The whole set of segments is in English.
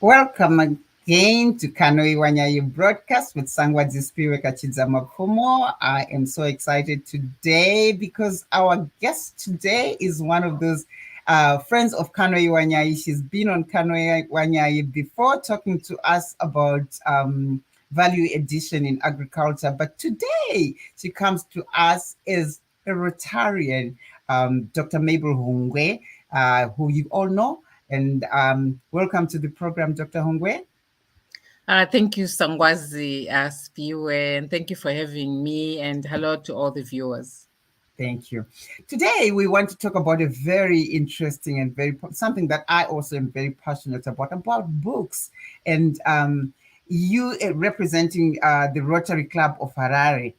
Welcome again to Kano Iwanyayi broadcast with Sangwadzi Spiwe Kachidza Mapumo. I am so excited today because our guest today is one of those friends of Kano Iwanyayi. She's been on Kano Iwanyayi before talking to us about value addition in agriculture. But today she comes to us as a Rotarian, Dr. Mabel Hungwe, who you all know. And welcome to the program, Dr. Hungwe. Thank you, Sangwazi Spiwe, and thank you for having me, and hello to all the viewers. Thank you. Today, we want to talk about a very interesting and something that I also am very passionate about books. And you representing the Rotary Club of Harare,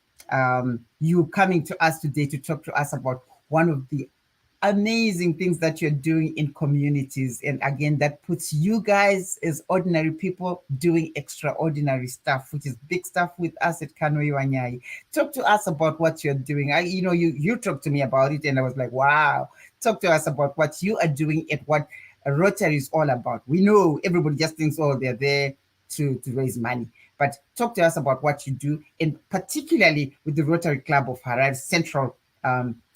you coming to us today to talk to us about one of the amazing things that you're doing in communities. And again, that puts you guys as ordinary people doing extraordinary stuff, which is big stuff with us at Kano Iwanyayi. Talk to us about what you're doing. You talked to me about it and I was like, wow. Talk to us about what you are doing and what Rotary is all about. We know everybody just thinks, oh, they're there to raise money. But talk to us about what you do, and particularly with the Rotary Club of Harare Central,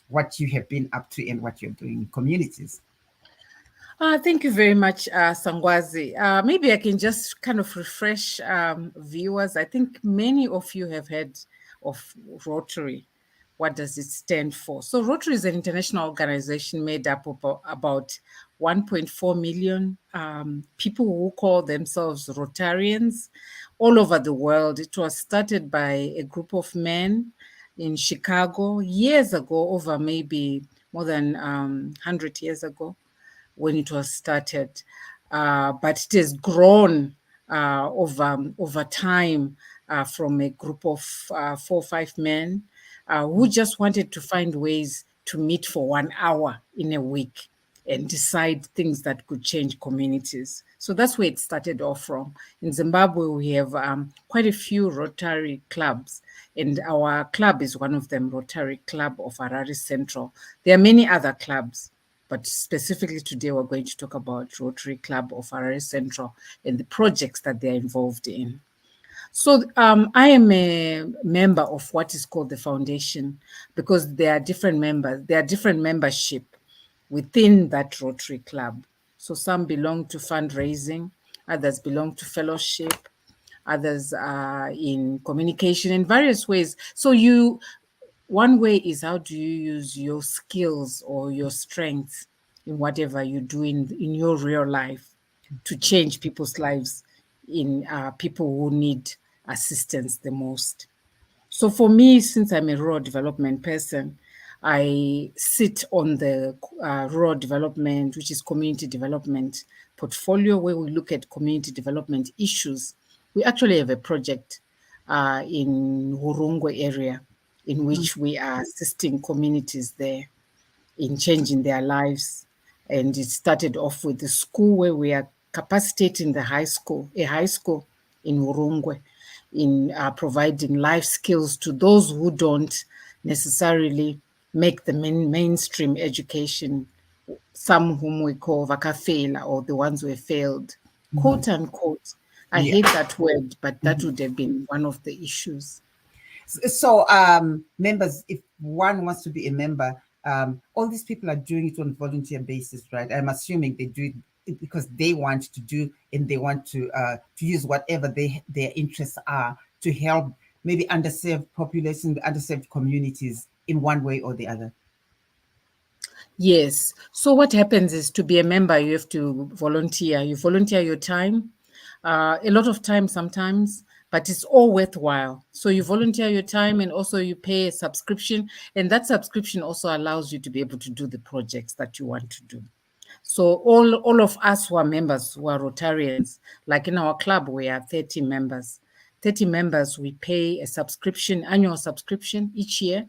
what you have been up to and what you're doing in communities. Thank you very much, Sangwazi. Maybe I can just kind of refresh viewers. I think many of you have heard of Rotary. What does it stand for? So Rotary is an international organization made up of about 1.4 million people who call themselves Rotarians all over the world. It was started by a group of men in Chicago years ago, over maybe more than 100 years ago when it was started. But it has grown over time from a group of 4 or 5 men who just wanted to find ways to meet for 1 hour in a week and decide things that could change communities. So that's where it started off from. In Zimbabwe, we have quite a few Rotary clubs, and our club is one of them, Rotary Club of Harare Central. There are many other clubs, but specifically today we're going to talk about Rotary Club of Harare Central and the projects that they're involved in. So I am a member of what is called the foundation, because there are different members, there are different membership within that Rotary Club. So some belong to fundraising, others belong to fellowship, others are in communication in various ways. So one way is, how do you use your skills or your strengths in whatever you do in your real life to change people's lives, in people who need assistance the most. So for me, since I'm a rural development person, I sit on the rural development, which is community development portfolio, where we look at community development issues. We actually have a project in Hurungwe area in which we are assisting communities there in changing their lives. And it started off with the school, where we are capacitating a high school in Hurungwe, in providing life skills to those who don't necessarily make the mainstream education, some whom we call vakafela, or the ones who have failed, quote unquote. I hate that word, but that would have been one of the issues. So members, if one wants to be a member, all these people are doing it on volunteer basis, right? I'm assuming they do it because they want to do, and they want to use whatever their interests are to help maybe underserved populations, underserved communities in one way or the other. Yes. So what happens is, to be a member, you have to volunteer. You volunteer your time, a lot of time sometimes, but it's all worthwhile. So you volunteer your time and also you pay a subscription, and that subscription also allows you to be able to do the projects that you want to do. So all of us who are members, who are Rotarians, like in our club, we are 30 members. 30 members, we pay a subscription, annual subscription each year.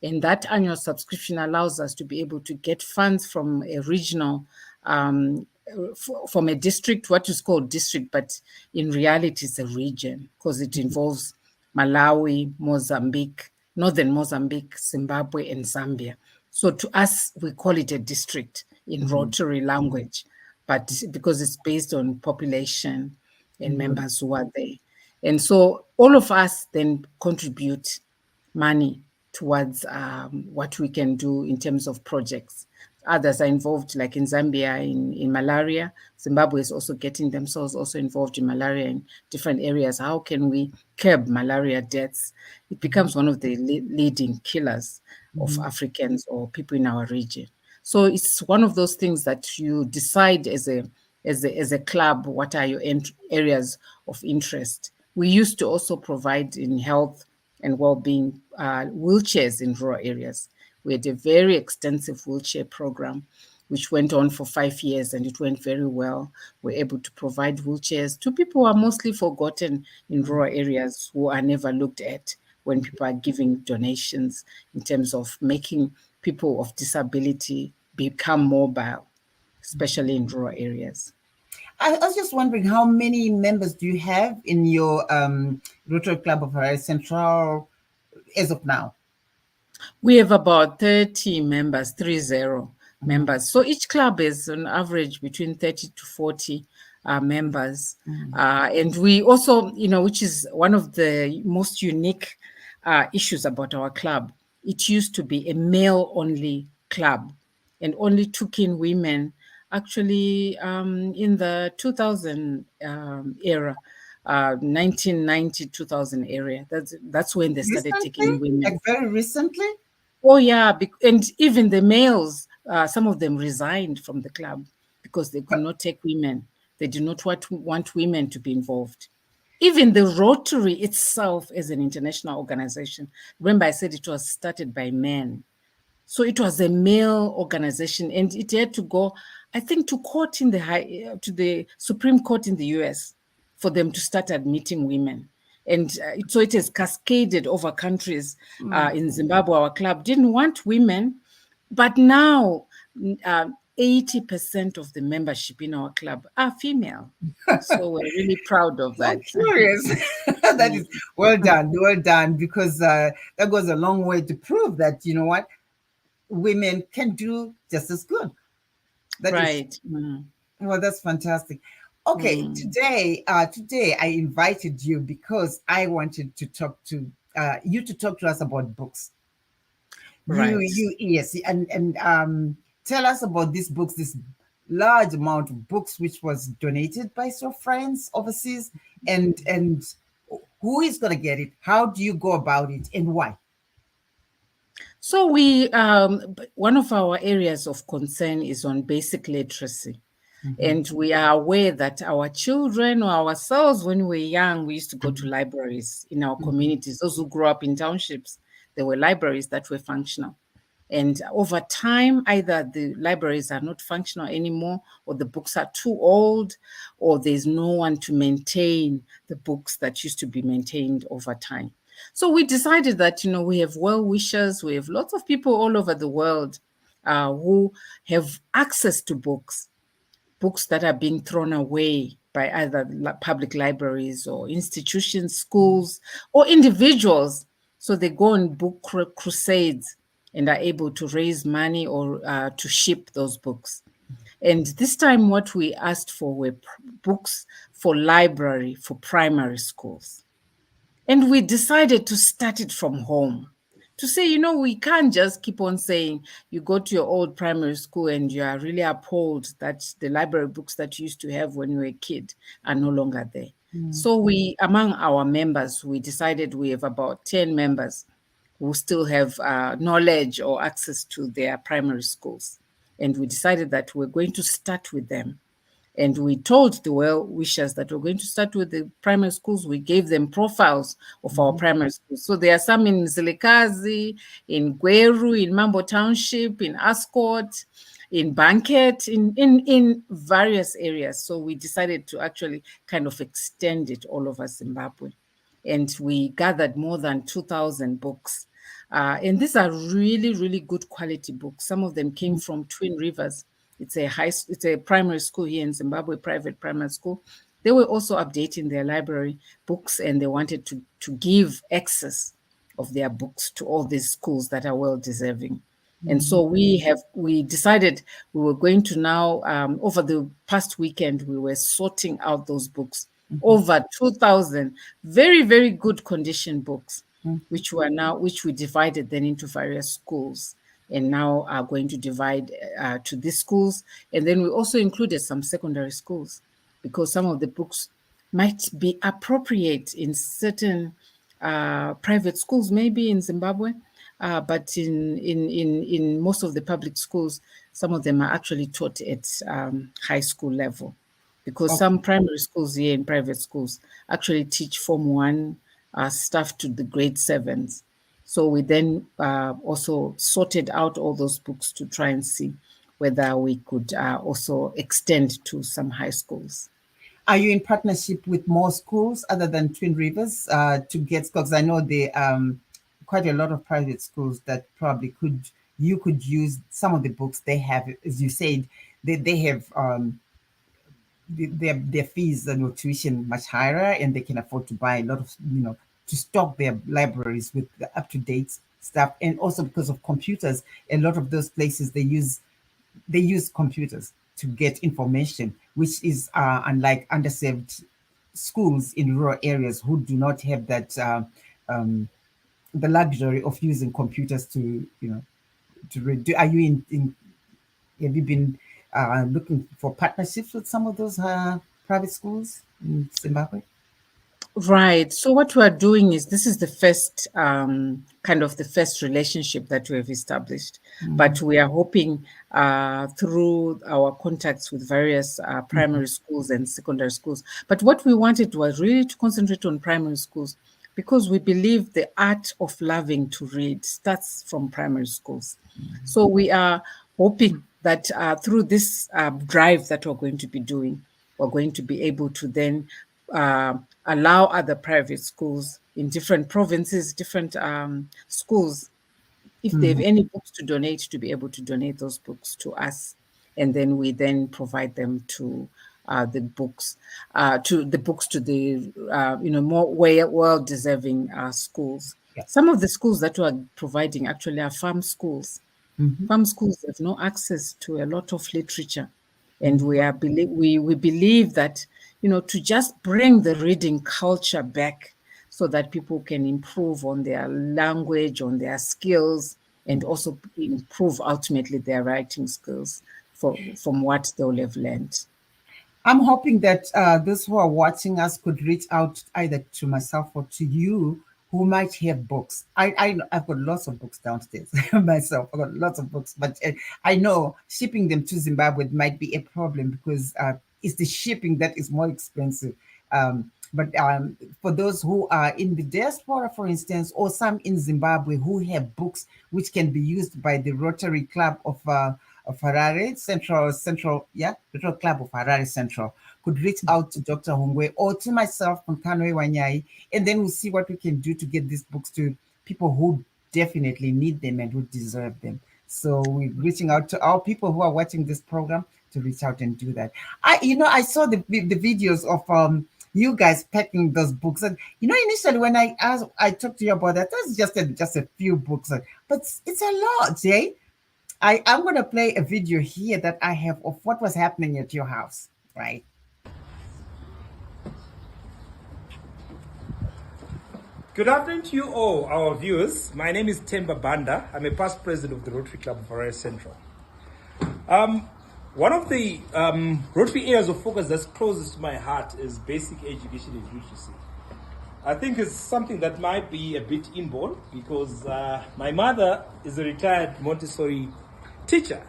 And that annual subscription allows us to be able to get funds from a regional, from a district, what is called district, but in reality, it's a region because it involves Malawi, Mozambique, northern Mozambique, Zimbabwe, and Zambia. So to us, we call it a district in Rotary language, but because it's based on population and members who are there. And so all of us then contribute money towards what we can do in terms of projects. Others are involved, like in Zambia, in malaria. Zimbabwe is also getting themselves also involved in malaria in different areas. How can we curb malaria deaths? It becomes one of the leading killers of Africans or people in our region. So it's one of those things that you decide as a club, what are your areas of interest. We used to also provide in health and well-being wheelchairs in rural areas. We had a very extensive wheelchair program, which went on for 5 years, and it went very well. We're able to provide wheelchairs to people who are mostly forgotten in rural areas, who are never looked at when people are giving donations, in terms of making people of disability become mobile, especially in rural areas. I was just wondering, how many members do you have in your Rotary Club of Harare Central as of now? We have about 30 members, 30 members. So each club is on average between 30 to 40 members. And we also, which is one of the most unique issues about our club, it used to be a male-only club and only took in women actually in the 2000 era. 1990 2000 area. That's when they started taking Recently? women. Like very recently? Oh yeah, and even the males, some of them resigned from the club because they could not take women. They do not want women to be involved. Even the Rotary itself as an international organization, remember I said it was started by men. So it was a male organization, and it had to go, I think, to court in to the Supreme Court in the US for them to start admitting women. And so it has cascaded over countries. In Zimbabwe, our club didn't want women, but now 80% of the membership in our club are female. So we're really proud of I'm that. curious. That is well done, because that goes a long way to prove that, you know what, women can do just as good. That is, Right. Mm. well, that's fantastic. Okay, Mm. today I invited you because I wanted to talk to you to talk to us about books. Right. Yes, and tell us about these books, this large amount of books which was donated by your friends overseas, and who is going to get it? How do you go about it, and why? So one of our areas of concern is on basic literacy. And we are aware that our children or ourselves, when we were young, we used to go to libraries in our communities. Those who grew up in townships, there were libraries that were functional. And over time, either the libraries are not functional anymore, or the books are too old, or there's no one to maintain the books that used to be maintained over time. So we decided that, we have well-wishers, we have lots of people all over the world who have access to books that are being thrown away by either public libraries or institutions, schools, or individuals. So they go on book crusades and are able to raise money or to ship those books. And this time, what we asked for were books for library for primary schools. And we decided to start it from home, to say, we can't just keep on saying you go to your old primary school and you are really appalled that the library books that you used to have when you were a kid are no longer there. So among our members, we decided we have about 10 members who still have knowledge or access to their primary schools. And we decided that we're going to start with them And we told the well-wishers that we're going to start with the primary schools. We gave them profiles of our primary schools. So there are some in Zilikazi, in Gweru, in Mambo Township, in Ascot, in Banket, in various areas. So we decided to actually kind of extend it all over Zimbabwe. And we gathered more than 2,000 books. And these are really, really good quality books. Some of them came from Twin Rivers. It's a primary school here in Zimbabwe, private primary school. They were also updating their library books, and they wanted to give access of their books to all these schools that are well deserving. And so we decided we were going to now, over the past weekend, we were sorting out those books, over 2,000 very, very good condition books, which we divided then into various schools, and now are going to divide to these schools. And then we also included some secondary schools, because some of the books might be appropriate in certain private schools, maybe in Zimbabwe, but in most of the public schools, some of them are actually taught at high school level, because Okay. some primary schools here in private schools actually teach Form 1 stuff to the grade 7s. So we then also sorted out all those books to try and see whether we could also extend to some high schools. Are you in partnership with more schools other than Twin Rivers to get, because I know there quite a lot of private schools that probably you could use some of the books they have, as you said, they have their fees and tuition much higher, and they can afford to buy a lot of, to stock their libraries with the up-to-date stuff. And also because of computers, a lot of those places they use computers to get information, which is unlike underserved schools in rural areas who do not have that the luxury of using computers to to read. Are you in have you been looking for partnerships with some of those private schools in Zimbabwe? Right. So what we are doing is, this is the first kind of the first relationship that we have established, but we are hoping through our contacts with various primary schools and secondary schools. But what we wanted was really to concentrate on primary schools, because we believe the art of loving to read starts from primary schools. So we are hoping that through this drive that we're going to be doing, we're going to be able to then allow other private schools in different provinces, different schools, if they have any books to donate, to be able to donate those books to us, and then we then provide them to the books to the more well deserving schools. Yeah. Some of the schools that we are providing actually are farm schools. Mm-hmm. Farm schools have no access to a lot of literature, and we believe that to just bring the reading culture back, so that people can improve on their language, on their skills, and also improve ultimately their writing skills from what they'll have learned. I'm hoping that those who are watching us could reach out either to myself or to you who might have books. I've got lots of books downstairs myself. I've got lots of books, but I know shipping them to Zimbabwe might be a problem, because it's the shipping that is more expensive. But for those who are in the diaspora, for instance, or some in Zimbabwe who have books which can be used by the Rotary Club of Harare Central, yeah, Rotary Club of Harare Central, could reach out to Dr. Hungwe or to myself from Kanwe Wanyai, and then we'll see what we can do to get these books to people who definitely need them and who deserve them. So we're reaching out to our people who are watching this program to reach out and do that. I saw the videos of you guys packing those books, and initially when I talked to you about that, that's just a few books, but it's a lot, eh? I'm going to play a video here that I have of what was happening at your house, right? Good afternoon to you all, our viewers. My name is Temba Banda. I'm a past president of the Rotary Club Harare Central. One of the Rotary areas of focus that's closest to my heart is basic education and literacy. I think it's something that might be a bit inborn, because my mother is a retired Montessori teacher.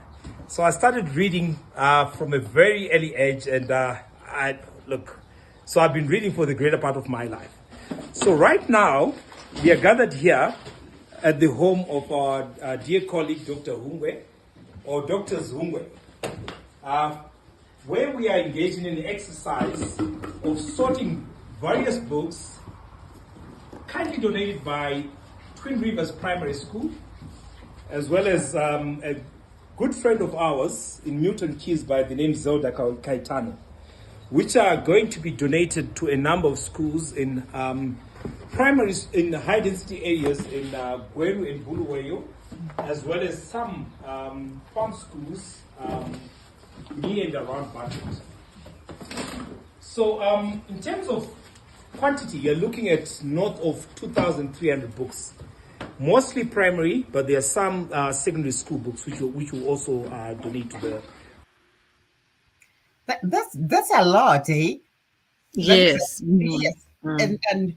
So I started reading from a very early age, and I look. So I've been reading for the greater part of my life. So right now, we are gathered here at the home of our dear colleague, Dr. Hungwe, or Doctors Hungwe, uh, where we are engaging in the exercise of sorting various books kindly donated by Twin Rivers Primary School, as well as a good friend of ours in Milton Keys by the name Zelda Kaitano, which are going to be donated to a number of schools in primaries in high density areas in Gweru and Buluwayo, as well as some farm schools near and around Budget. So in terms of quantity, you're looking at north of 2,300 books, mostly primary, but there are some secondary school books which will also donate to the. That's a lot, eh? Yes. Yes, and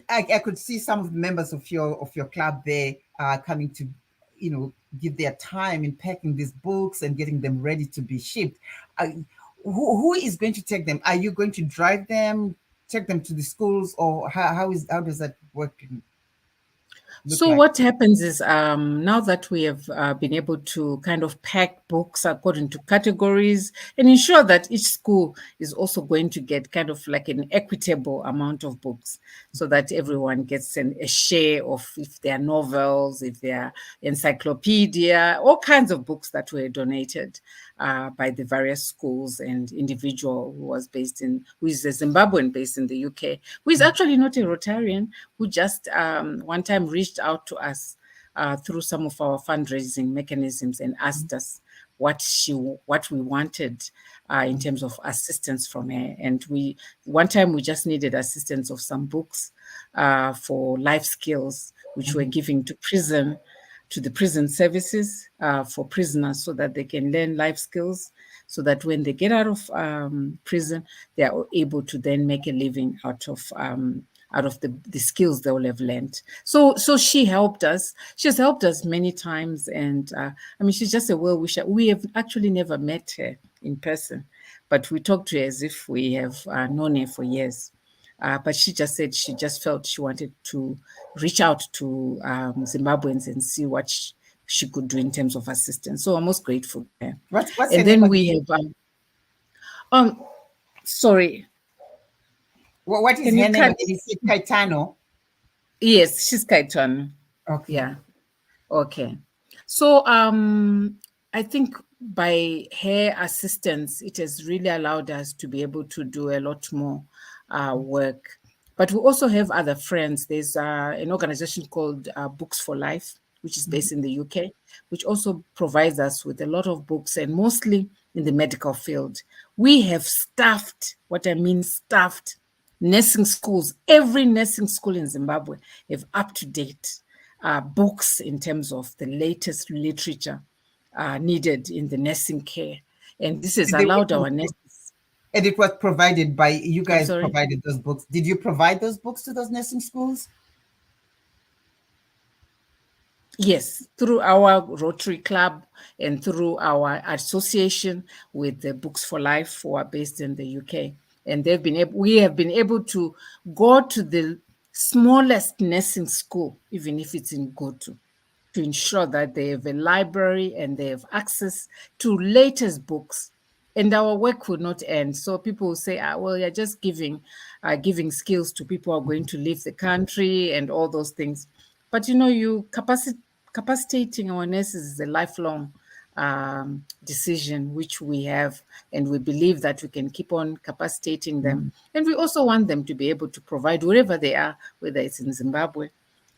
I could see some of the members of your club there coming to, give their time in packing these books and getting them ready to be shipped. Uh, who is going to take them? Are you going to drive them, take them to the schools, or how does that work? So Like? what happens is now that we have been able to kind of pack books according to categories and ensure that each school is also going to get kind of like an equitable amount of books so that everyone gets a share of, if they are novels, if they are encyclopedia, all kinds of books that were donated by the various schools and individual who is a Zimbabwean based in the UK, who is actually not a Rotarian, who just one time reached out to us through some of our fundraising mechanisms and asked us what we wanted in terms of assistance from her. And one time we just needed assistance of some books for life skills, which we're giving to the prison services for prisoners so that they can learn life skills, so that when they get out of prison, they are able to then make a living out of the skills they will have learned. So she helped us. She has helped us many times. And she's just a well-wisher. We have actually never met her in person, but we talk to her as if we have known her for years. But she just said she just felt she wanted to reach out to Zimbabweans and see what she could do in terms of assistance. So I'm most grateful. What's and then we have sorry. What is her name? Is it Kaitano? Yes, she's Kaitano. Okay. Yeah. Okay. So I think by her assistance, it has really allowed us to be able to do a lot more work. But we also have other friends. There's an organization called Books for Life, which is based in the UK, which also provides us with a lot of books, and mostly in the medical field. We have staffed nursing schools. Every nursing school in Zimbabwe have up-to-date books in terms of the latest literature needed in the nursing care. And this has allowed our nurses. And it was provided by you guys. Provided those books. Did you provide those books to those nursing schools? Yes, through our Rotary Club and through our association with the Books for Life, who are based in the UK. And we have been able to go to the smallest nursing school, even if it's in Gotu, to ensure that they have a library and they have access to latest books. And our work would not end. So people will say, well, you're just giving skills to people who are going to leave the country and all those things. But capacitating our nurses is a lifelong decision, which we have, and we believe that we can keep on capacitating them. And we also want them to be able to provide wherever they are, whether it's in Zimbabwe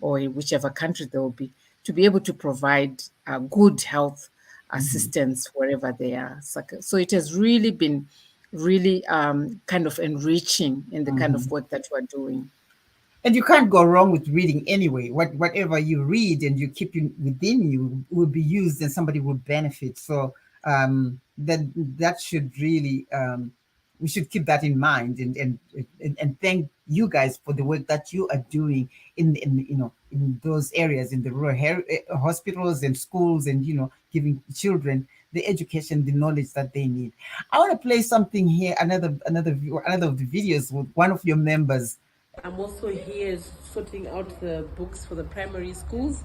or in whichever country they will be, to be able to provide good health assistance wherever they are. So it has really been kind of enriching in the kind of work that we're doing. And you can't go wrong with reading anyway. Whatever you read and you keep within you will be used and somebody will benefit. So that should really we should keep that in mind, and thank you guys for the work that you are doing in in those areas, in the hospitals and schools, and giving children the education, the knowledge that they need. I want to play something here, another of the videos with one of your members. I'm also here sorting out the books for the primary schools,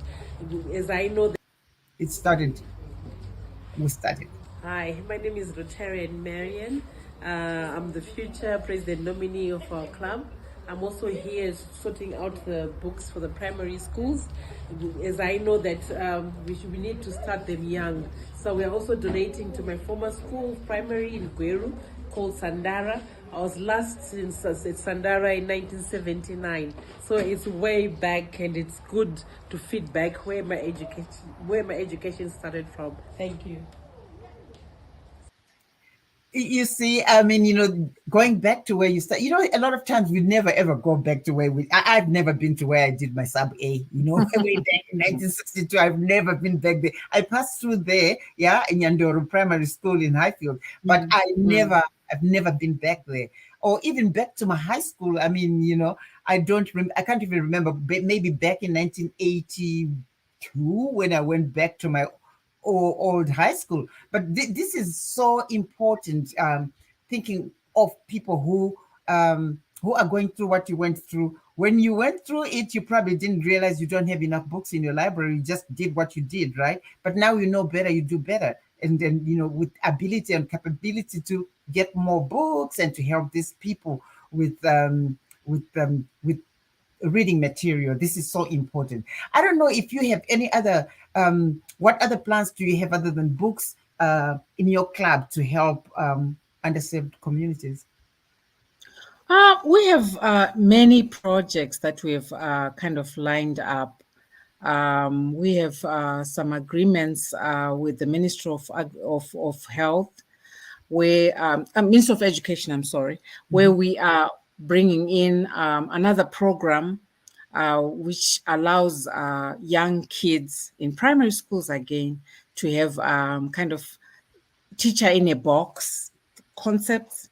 as I know that. It started. We started. Hi, my name is Rotary Marian. I'm the future president nominee of our club. I'm also here sorting out the books for the primary schools, as I know that we need to start them young. So we are also donating to my former school, primary in Gweru, called Sandara. I was last at Sandara in 1979, so it's way back, and it's good to feed back where my education started from. Thank you. You see, I mean, going back to where you start, a lot of times we never ever go back to where I've never been to where I did my sub A, way back in 1962. I've never been back there. I passed through there, yeah, in Yandoro Primary School in Highfield, but I've never been back there, or even back to my high school. I mean, I can't even remember, maybe back in 1982 when I went back to my old high school. But this is so important, thinking of people who are going through what you went through. When you went through it, you probably didn't realize you don't have enough books in your library. You just did what you did, right? But now you know better, you do better. And then, with ability and capability to get more books and to help these people with reading material. This is so important. I don't know if you have any other, what other plans do you have other than books in your club to help underserved communities? We have many projects that we have kind of lined up. We have some agreements with the Ministry of Health, where Ministry of Education, I'm sorry, where we are bringing in another program which allows young kids in primary schools again to have kind of teacher in a box concepts,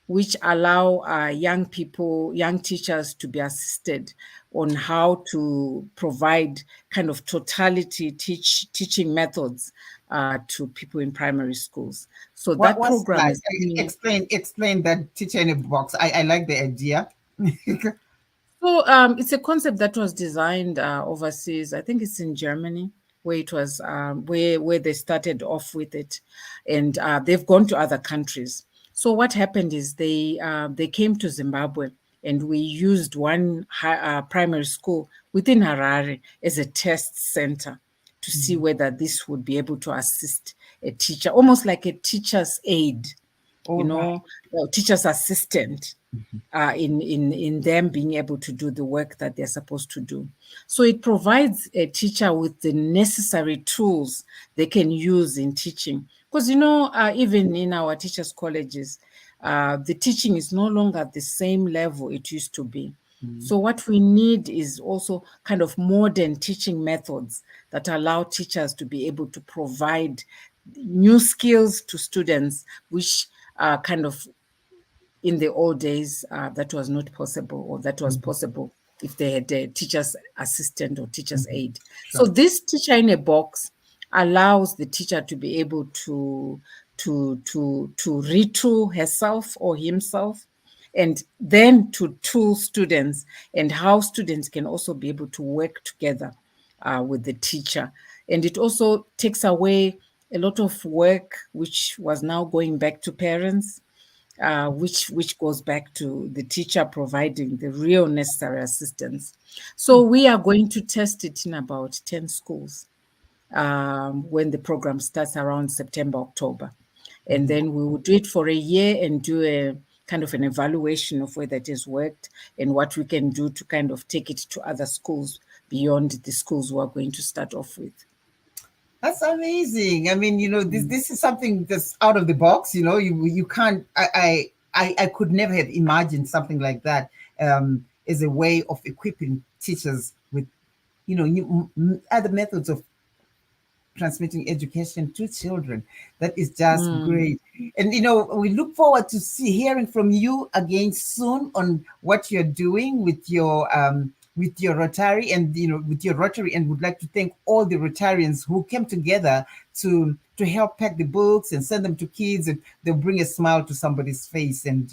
which allow young teachers to be assisted on how to provide kind of totality teaching methods to people in primary schools. So that program is explain that teacher in a box. I like the idea. So it's a concept that was designed overseas. I think it's in Germany, where it was where they started off with it, and they've gone to other countries. So what happened is they came to Zimbabwe, and we used one primary school within Harare as a test center to see whether this would be able to assist a teacher, almost like a teacher's aide, teacher's assistant. In them being able to do the work that they're supposed to do. So it provides a teacher with the necessary tools they can use in teaching. Because, even in our teachers' colleges, the teaching is no longer at the same level it used to be. So what we need is also kind of modern teaching methods that allow teachers to be able to provide new skills to students, which are kind of in the old days, that was not possible, or that was possible if they had a teacher's assistant or teacher's aide. Sure. So this teacher in a box allows the teacher to be able to retool herself or himself, and then to tool students, and how students can also be able to work together with the teacher. And it also takes away a lot of work, which was now going back to parents. Which goes back to the teacher providing the real necessary assistance. So we are going to test it in about 10 schools when the program starts around September, October. And then we will do it for a year and do a kind of an evaluation of whether it has worked and what we can do to kind of take it to other schools beyond the schools we are going to start off with. That's amazing. I mean, this is something that's out of the box. You can't. I could never have imagined something like that as a way of equipping teachers with, new other methods of transmitting education to children. That is just great. And we look forward to hearing from you again soon on what you're doing with your Rotary and with your Rotary, and would like to thank all the Rotarians who came together to help pack the books and send them to kids, and they'll bring a smile to somebody's face. And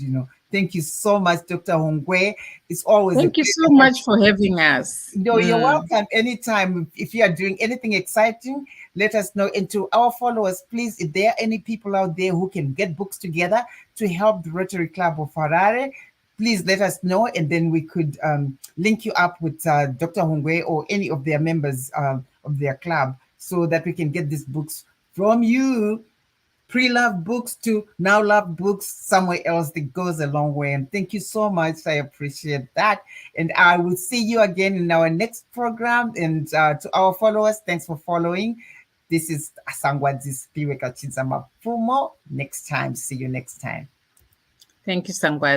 thank you so much, Dr. Hungwe. It's always Thank you so much for having us. no, you're welcome anytime. If you are doing anything exciting, let us know. And to our followers, please, if there are any people out there who can get books together to help the Rotary Club of Harare, please let us know, and then we could link you up with Dr. Hungwe or any of their members of their club, so that we can get these books from you. Pre-loved books to now loved books somewhere else. That goes a long way. And thank you so much. I appreciate that. And I will see you again in our next program. And to our followers, thanks for following. This is Sangwadzi Spiwe Kachizama Fumo. Next time. See you next time. Thank you, Sangwazi.